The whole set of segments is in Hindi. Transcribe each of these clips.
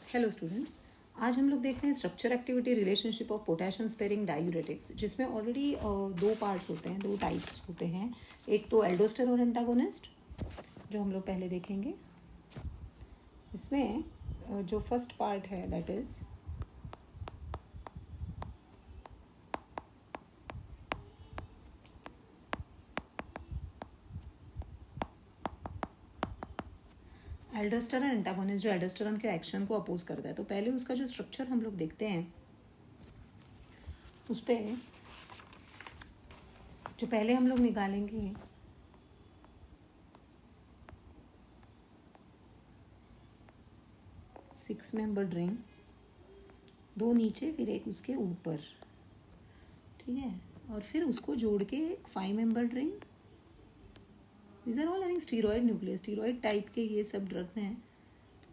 हेलो स्टूडेंट्स, आज हम लोग देख रहे हैं structure activity relationship of potassium sparing diuretics, जिसमें ऑलरेडी दो पार्ट्स होते हैं, दो टाइप्स होते हैं। एक तो एल्डोस्टेरोन एंटागोनिस्ट जो हम लोग पहले देखेंगे। इसमें जो फर्स्ट पार्ट है दैट इज एल्डोस्टेरोन एंटागोनिस्ट, जो एल्डोस्टेरोन के एक्शन को अपोज करता है। तो पहले उसका जो स्ट्रक्चर हम लोग देखते हैं, उस पर जो पहले हम लोग निकालेंगे सिक्स मेंबर्ड रिंग, दो नीचे फिर एक उसके ऊपर, ठीक है, और फिर उसको जोड़ के एक 5 membered ring. These are all having steroid nucleus, steroid type के ये सब ड्रग्स हैं।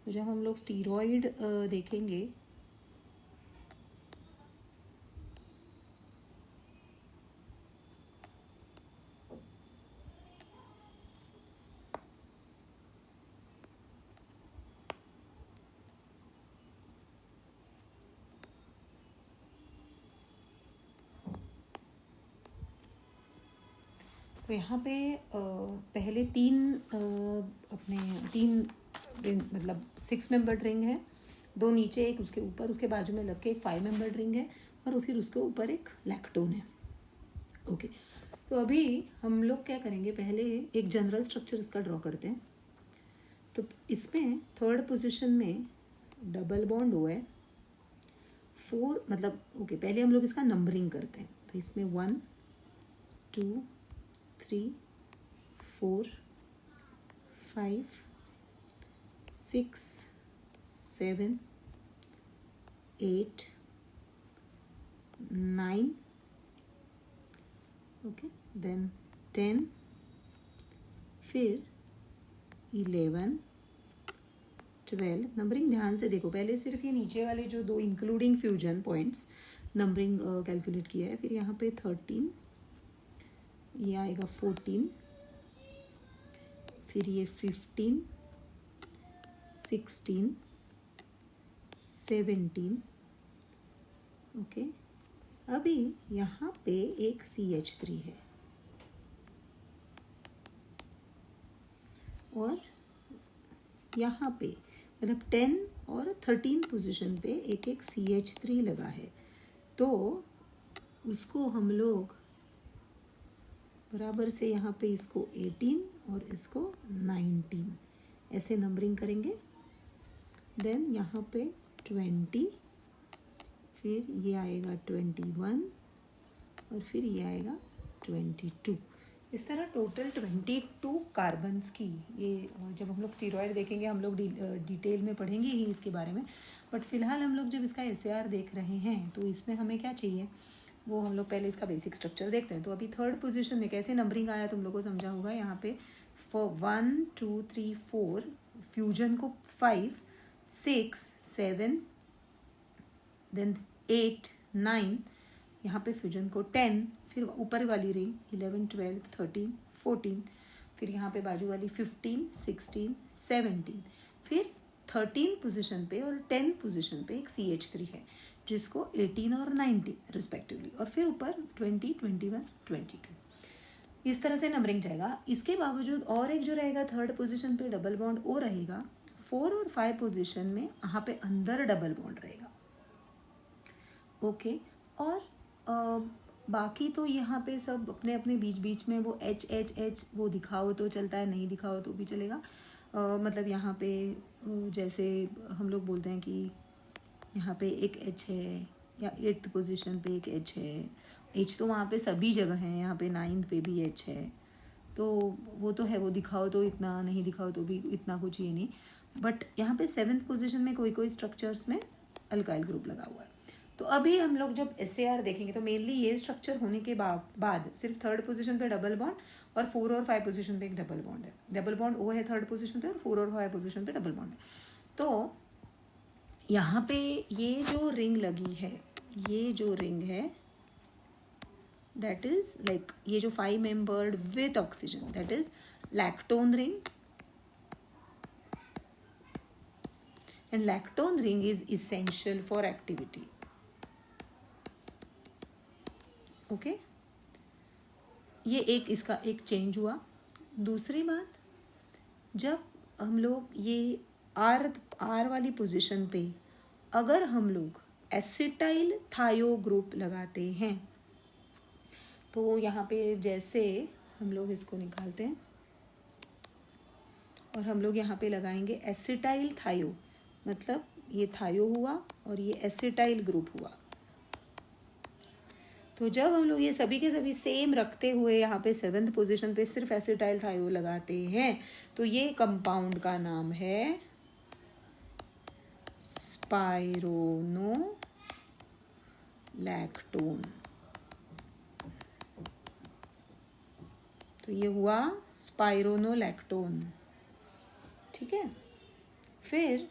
तो जब हम लोग स्टीरॉयड देखेंगे तो यहाँ पे पहले मतलब 6 मेंबर्ड रिंग है, दो नीचे एक उसके ऊपर, उसके बाजू में लग के एक 5 मेंबर्ड रिंग है, और फिर उसके ऊपर एक लैक्टोन है। ओके, तो अभी हम लोग क्या करेंगे, पहले एक जनरल स्ट्रक्चर इसका ड्रॉ करते हैं। तो इसमें थर्ड पोजीशन में डबल बॉन्ड ओ है, 4 मतलब ओके, पहले हम लोग इसका नंबरिंग करते हैं। तो इसमें 1 2 3 4 5 6 7 8 9, ओके, देन 10, फिर 11 12। नंबरिंग ध्यान से देखो, पहले सिर्फ ये नीचे वाले जो दो including fusion points numbering calculate किया है। फिर यहाँ पे 13, ये आएगा 14, फिर ये 15 16 17, ओके। अभी यहाँ पे एक CH3 है, और यहाँ पे मतलब 10 और 13 पोजीशन पे एक एक CH3 लगा है। तो उसको हम लोग बराबर से यहाँ पे इसको 18 और इसको 19 ऐसे नंबरिंग करेंगे। देन यहाँ पे 20, फिर ये आएगा 21, और फिर ये आएगा 22। इस तरह टोटल 22 कार्बन्स की, ये जब हम लोग स्टीरॉयड देखेंगे हम लोग डिटेल में पढ़ेंगे ही इसके बारे में, बट फिलहाल हम लोग जब इसका SAR देख रहे हैं तो इसमें हमें क्या चाहिए, वो हम लोग पहले इसका बेसिक स्ट्रक्चर देखते हैं। तो अभी थर्ड पोजीशन में कैसे नंबरिंग आया तुम लोग को समझा होगा। यहाँ पे 1 2 3 4, फ्यूजन को 5 6 7, देन 8 9, यहाँ पे फ्यूजन को 10, फिर ऊपर वाली रिंग 11 12 13 14, फिर यहाँ पे बाजू वाली 15 16 17, फिर 13 पोजीशन पे और 10 पोजीशन पे एक CH3 है, जिसको 18 और 19 रिस्पेक्टिवली, और फिर ऊपर 20 21 22। इस तरह से नंबरिंग जाएगा। इसके बावजूद और एक जो रहेगा थर्ड पोजीशन पे डबल बॉन्ड ओ रहेगा, 4 और 5 पोजीशन में यहाँ पे अंदर डबल बॉन्ड रहेगा, ओके। और बाकी तो यहाँ पे सब अपने अपने बीच बीच में वो H वो दिखाओ तो चलता है, नहीं दिखाओ तो भी चलेगा। मतलब यहाँ पे जैसे हम लोग बोलते हैं कि यहाँ पे एक H है, या 8th पोजीशन पे एक H है। H तो वहाँ पे सभी जगह है, यहाँ पे 9th पे भी H है, तो वो तो है, वो दिखाओ तो इतना, नहीं दिखाओ तो भी इतना कुछ ये नहीं। बट यहाँ पे 7th पोजीशन में कोई कोई स्ट्रक्चर्स में अल्काइल ग्रुप लगा हुआ है। तो अभी हम लोग जब SAR देखेंगे तो मेनली ये स्ट्रक्चर होने के बाद सिर्फ थर्ड पोजीशन पे डबल बॉन्ड और 4 और 5 पोजीशन पे एक डबल बॉन्ड है। डबल बॉन्ड ओ है थर्ड पोजीशन पे, और 4 और 5 पोजीशन पे डबल बॉन्ड है। तो यहाँ पे ये जो रिंग लगी है, ये जो रिंग है दैट इज लाइक ये जो 5 membered with oxygen, that is lactone ring, and lactone ring is essential for activity. Okay ये एक इसका एक चेंज हुआ. दूसरी बात, जब हम लोग ये आर वाली पोजीशन पे अगर हम लोग एसिटाइल थायो ग्रुप लगाते हैं तो यहाँ पे जैसे हम लोग इसको निकालते हैं और हम लोग यहाँ पे लगाएंगे एसिटाइल थायो, मतलब ये थायो हुआ और ये एसिटाइल ग्रुप हुआ. तो जब हम लोग ये सभी के सभी सेम रखते हुए यहाँ पे 7th पोजीशन पे सिर्फ एसिटाइल थायो लगाते हैं तो ये कंपाउंड का नाम है स्पाइरोनोलैक्टोन. तो ये हुआ स्पाइरोनोलैक्टोन. ठीक है. फिर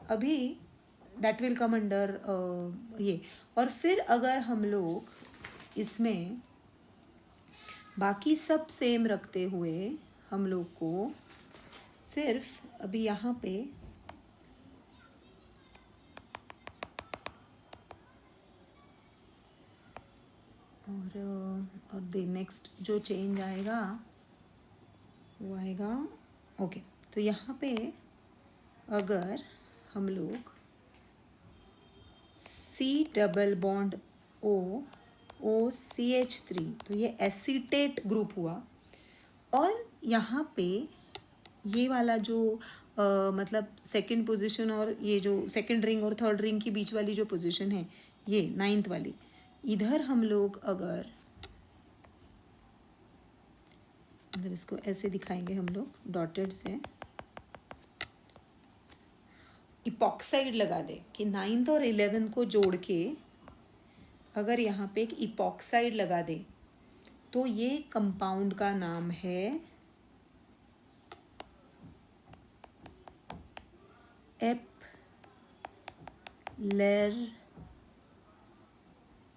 अभी दैट विल कम अंडर ये. और फिर अगर हम लोग इसमें बाकी सब सेम रखते हुए हम लोग को सिर्फ अभी यहाँ पे और नेक्स्ट जो चेंज आएगा वो आएगा. ओके तो यहाँ पे अगर हम लोग C++ तो ये एसीटेट ग्रुप हुआ. और यहाँ पे ये वाला जो मतलब सेकंड पोजीशन और ये जो सेकंड रिंग और थर्ड रिंग की बीच वाली जो पोजीशन है ये 9th वाली, इधर हम लोग अगर मतलब इसको ऐसे दिखाएंगे हम लोग डॉटेड से, इपॉक्साइड लगा दे कि 9th और 11th को जोड़ के अगर यहाँ पे एक इपॉक्साइड लगा दे तो ये कंपाउंड का नाम है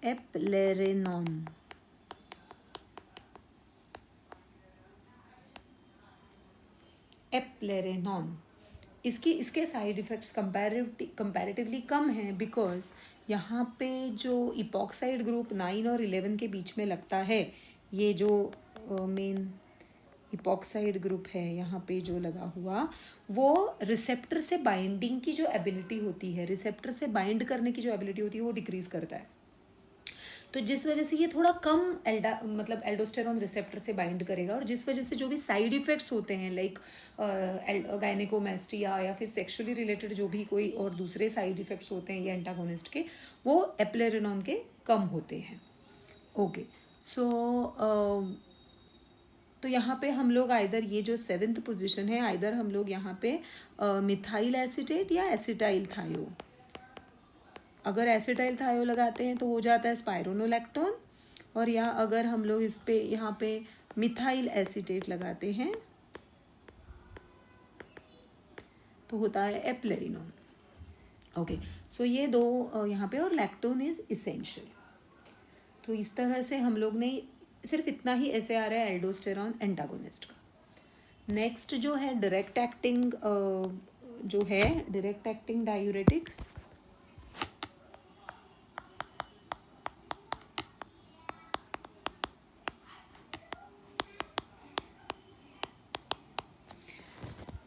एप्लेरेनॉन. एप्लेरेनॉन. इसके साइड इफ़ेक्ट्स कंपैरेटिवली कम हैं बिकॉज यहाँ पे जो इपॉक्साइड ग्रुप 9 और 11 के बीच में लगता है, ये जो मेन इपॉक्साइड ग्रुप है यहाँ पे जो लगा हुआ, वो रिसेप्टर से बाइंडिंग की जो एबिलिटी होती है, रिसेप्टर से बाइंड करने की जो एबिलिटी होती है वो डिक्रीज करता है. तो जिस वजह से ये थोड़ा कम मतलब एल्डोस्टेरॉन रिसेप्टर से बाइंड करेगा और जिस वजह से जो भी साइड इफेक्ट्स होते हैं लाइक गायनेकोमेस्टिया या फिर सेक्सुअली रिलेटेड जो भी कोई और दूसरे साइड इफेक्ट्स होते हैं ये एंटागोनिस्ट के, वो एप्लेरेनॉन के कम होते हैं. ओके सो तो यहाँ पे हम लोग आइदर ये जो 7th पोजीशन है, आइदर हम लोग यहाँ पे मिथाइल एसीटेट या एसिटाइल थायो, अगर एसिटाइल थायो लगाते हैं तो हो जाता है स्पाइरोनोलैक्टोन, और या अगर हम लोग इस पे यहाँ पे मिथाइल एसीटेट लगाते हैं तो होता है एप्लेरिनोन. ओके सो ये दो यहाँ पे, और लैक्टोन इज इसेंशियल. तो इस तरह से हम लोग ने सिर्फ इतना ही ऐसे आ रहा है एल्डोस्टेरॉन एंटागोनिस्ट का. नेक्स्ट जो है डायरेक्ट एक्टिंग जो है डायरेक्ट एक्टिंग डायूरेटिक्स.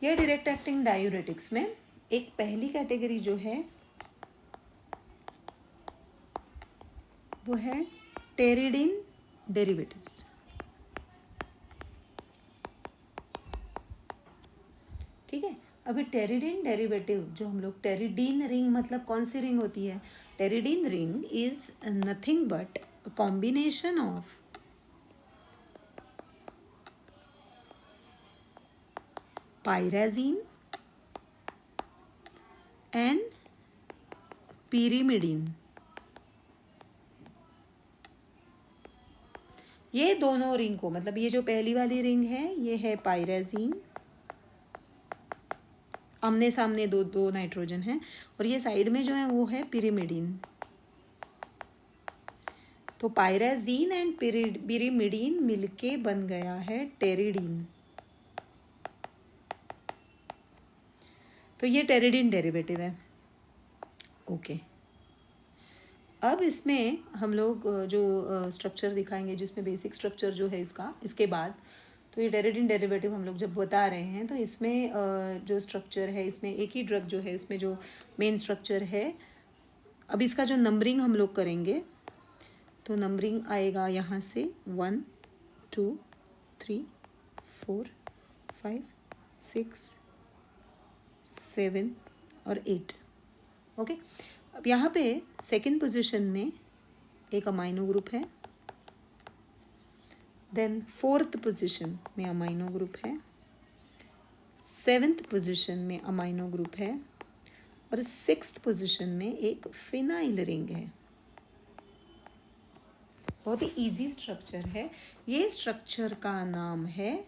ये डायरेक्ट एक्टिंग डायूरेटिक्स में एक पहली कैटेगरी जो है वो है टेरिडीन डेरिवेटिव्स. ठीक है. अभी टेरिडीन डेरिवेटिव जो हम लोग टेरिडीन रिंग, मतलब कौन सी रिंग होती है? Pteridine ring is nothing but a combination of pyrazine and pyrimidine. ये दोनों रिंग को, मतलब ये जो पहली वाली रिंग है ये है पायराजीन, आमने सामने दो नाइट्रोजन है, और ये साइड में जो है वो है pyrimidine. तो पायराजीन एंड pyrimidine मिलके बन गया है टेरिडीन. तो ये टेरिडीन डेरिवेटिव है. ओके अब इसमें हम लोग जो स्ट्रक्चर दिखाएंगे, जिसमें बेसिक स्ट्रक्चर जो है इसका, इसके बाद तो ये टेरिडीन डेरिवेटिव हम लोग जब बता रहे हैं तो इसमें जो स्ट्रक्चर है, इसमें एक ही ड्रग जो है, इसमें जो मेन स्ट्रक्चर है, अब इसका जो नंबरिंग हम लोग करेंगे तो नंबरिंग आएगा यहाँ से 1 2 3 4 5 6 7 और 8। ओके अब यहाँ पे सेकेंड पोजीशन में एक अमाइनो ग्रुप है, देन फोर्थ पोजीशन में अमाइनो ग्रुप है, सेवेंथ पोजीशन में अमाइनो ग्रुप है और सिक्स्थ पोजीशन में एक फिनाइल रिंग है। बहुत ही इजी स्ट्रक्चर है। ये स्ट्रक्चर का नाम है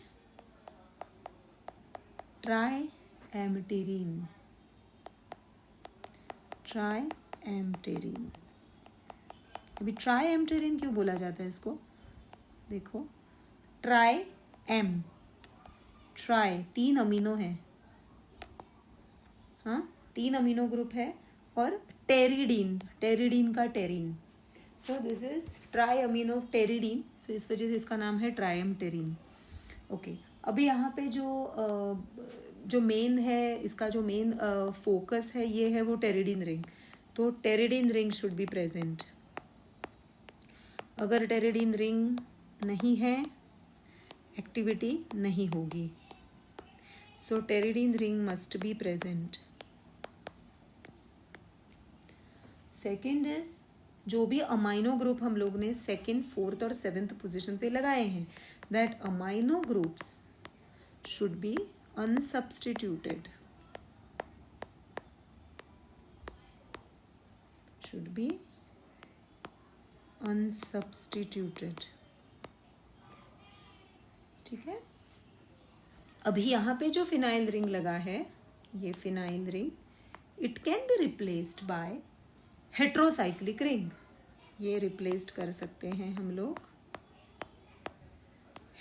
ट्राईएम्पटेरिन। ट्राईएम्पटेरिन। अभी ट्राईएम्पटेरिन क्यों बोला जाता है इसको? देखो ट्राई 3 अमीनो है, हाँ 3 अमीनो ग्रुप है और टेरिडीन का pterin, so this is tri amino pteridine, so इस वजह से इसका नाम है ट्राईएम्पटेरिन। ओके अभी यहाँ पे जो मेन है, इसका जो मेन फोकस है ये है वो टेरिडीन रिंग, तो pteridine ring should be present. अगर टेरिडीन रिंग नहीं है एक्टिविटी नहीं होगी, so pteridine ring must be present. Second is जो भी अमाइनो ग्रुप हम लोग ने सेकेंड, फोर्थ और सेवेंथ पोजीशन पे लगाए हैं, that amino groups should be unsubstituted, should be unsubstituted। ठीक है, अभी यहाँ पे जो फिनाइल रिंग लगा है, ये phenyl ring, it can be replaced by heterocyclic ring. ये रिप्लेस्ड कर सकते हैं हम लोग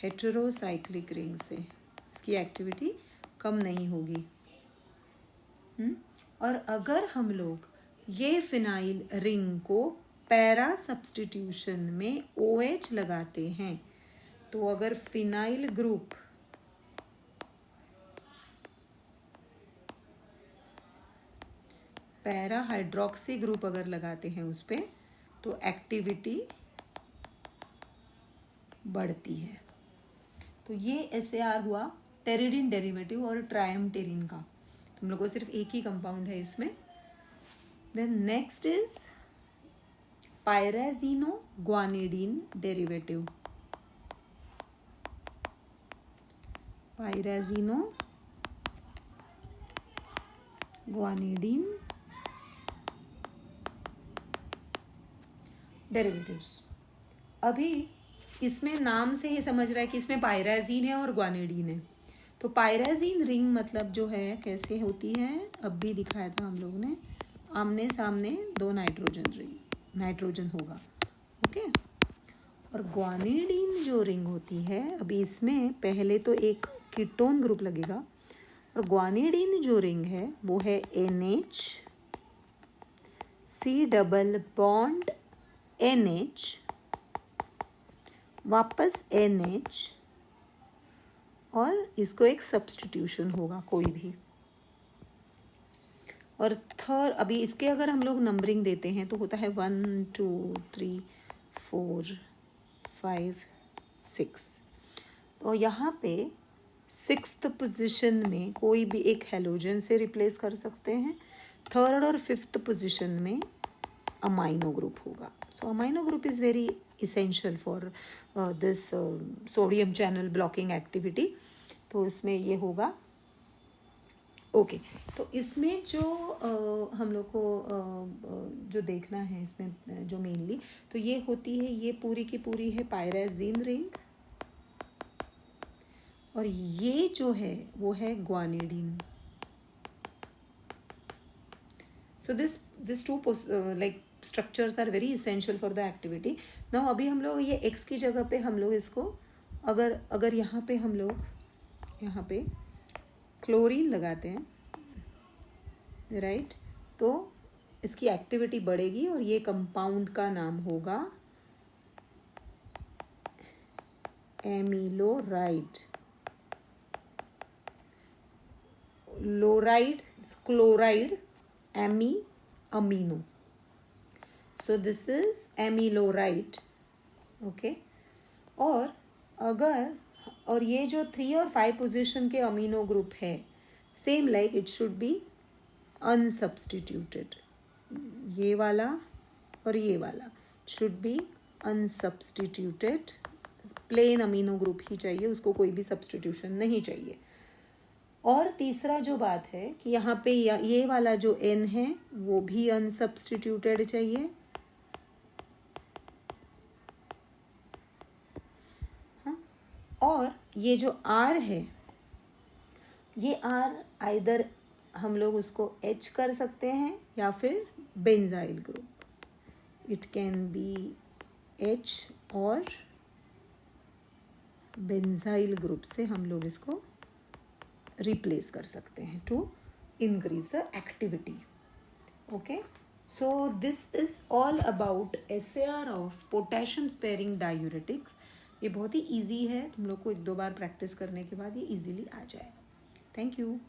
हेट्रोसाइक्लिक रिंग से, इसकी एक्टिविटी कम नहीं होगी। और अगर हम लोग ये फिनाइल रिंग को पैरा सब्स्टिट्यूशन में OH लगाते हैं, तो अगर phenyl group para hydroxy group अगर लगाते हैं उस पर, तो एक्टिविटी बढ़ती है। तो ये SAR हुआ टेरिडीन डेरिवेटिव और ट्राईएम्पटेरिन का। तुम लोगों को सिर्फ एक ही कंपाउंड है इसमें। Then next is pyrazino guanidine derivative. Pyrazino guanidine derivatives. अभी इसमें नाम से ही समझ रहा है कि इसमें पायराजीन है और ग्वानिडीन है। तो पायराजीन रिंग मतलब जो है कैसे होती है, अब भी दिखाया था हम लोग ने, आमने सामने 2 नाइट्रोजन रिंग, नाइट्रोजन होगा। ओके और ग्वानिडीन जो रिंग होती है, अभी इसमें पहले तो एक कीटोन ग्रुप लगेगा, और ग्वानिडीन जो रिंग है वो है NH C double bond NH वापस NH, और इसको एक सब्स्टिट्यूशन होगा कोई भी। और थर्ड, अभी इसके अगर हम लोग नंबरिंग देते हैं तो होता है 1 2 3 4 5 6। तो यहाँ पे सिक्स्थ पोजीशन में कोई भी एक हेलोजन से रिप्लेस कर सकते हैं। थर्ड और फिफ्थ पोजीशन में अमाइनो ग्रुप होगा। So amino group is very essential for this sodium channel blocking activity। तो इसमें ये होगा। ओके तो इसमें जो हम लोग को जो देखना है इसमें जो मेनली, तो ये होती है, ये पूरी की पूरी है पायराजीन रिंग, और ये जो है वो है guanidine. So this two like structures are very essential for the activity. Now अभी हम लोग ये X की जगह पे हम लोग इसको अगर यहाँ पे हम लोग यहाँ पे क्लोरीन लगाते हैं, राइट, तो इसकी एक्टिविटी बढ़ेगी और ये कंपाउंड का नाम होगा एमिलोराइड. लोराइड, chloride, amino. So this is amiloride. Okay. और ये जो 3 और 5 पोजीशन के अमीनो ग्रुप है, same like it should be unsubstituted. ये वाला और ये वाला should be unsubstituted. Plain amino group ही चाहिए, उसको कोई भी सब्स्टिट्यूशन नहीं चाहिए. और तीसरा जो बात है कि यहाँ पे ये वाला जो N है वो भी अनसब्स्टिट्यूटेड चाहिए. हाँ. और ये जो R है, ये R आइदर हम लोग उसको H कर सकते हैं या फिर benzyl group. It can be H और बेंजाइल ग्रुप से हम लोग इसको रिप्लेस कर सकते हैं to increase the activity. Okay. So this is all about SAR of potassium sparing diuretics. ये बहुत ही ईजी है, तुम लोग को 1-2 बार प्रैक्टिस करने के बाद ये इजीली आ जाएगा. Thank you.